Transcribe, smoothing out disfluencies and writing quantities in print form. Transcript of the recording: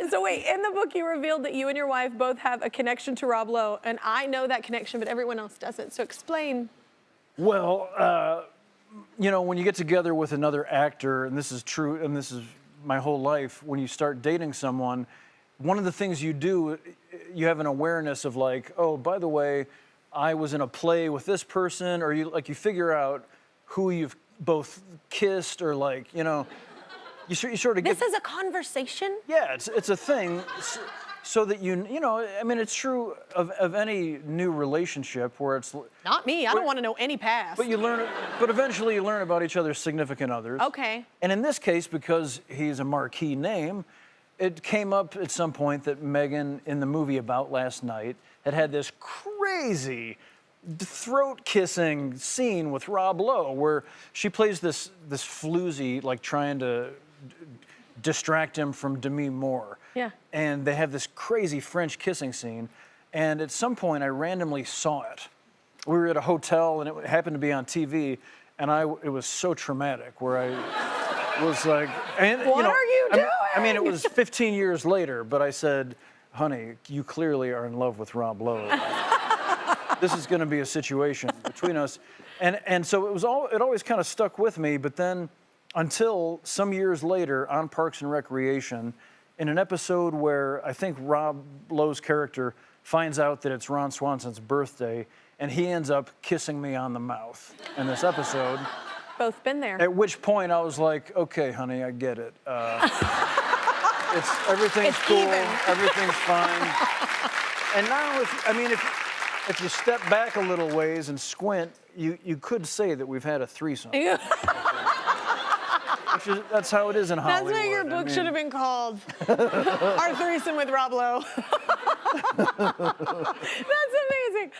So wait, in the book you revealed that you and your wife both have a connection to Rob Lowe, and I know that connection, but everyone else doesn't. So explain. Well, you know, when you get together with another actor, and this is true, and this is my whole life, when you start dating someone, one of the things you do, you have an awareness of like, oh, by the way, I was in a play with this person, or you figure out who you've both kissed, or like, you know, you sort of get. This is a conversation? Yeah, it's a thing, so that you know, I mean, it's true of any new relationship where it's. Not me. I don't want to know any past. But you learn, but eventually you learn about each other's significant others. Okay. And in this case, because he's a marquee name, it came up at some point that Megan, in the movie About Last Night, had this crazy throat-kissing scene with Rob Lowe, where she plays this floozy, like trying to distract him from Demi Moore. Yeah. And they have this crazy French kissing scene. And at some point, I randomly saw it. We were at a hotel, and it happened to be on TV, and it was so traumatic, where I was like, and, what are you doing? I mean, it was 15 years later, but I said, honey, you clearly are in love with Rob Lowe. This is going to be a situation between us. And so it always kind of stuck with me, but then until some years later on Parks and Recreation, in an episode where I think Rob Lowe's character finds out that it's Ron Swanson's birthday, and he ends up kissing me on the mouth in this episode. Both been there. At which point I was like, okay, honey, I get it. Everything's cool, even. Everything's fine. And now, if you step back a little ways and squint, you could say that we've had a threesome. That's how it is in Hollywood. That's what your book should have been called. Our Threesome with Rob Lowe. That's amazing.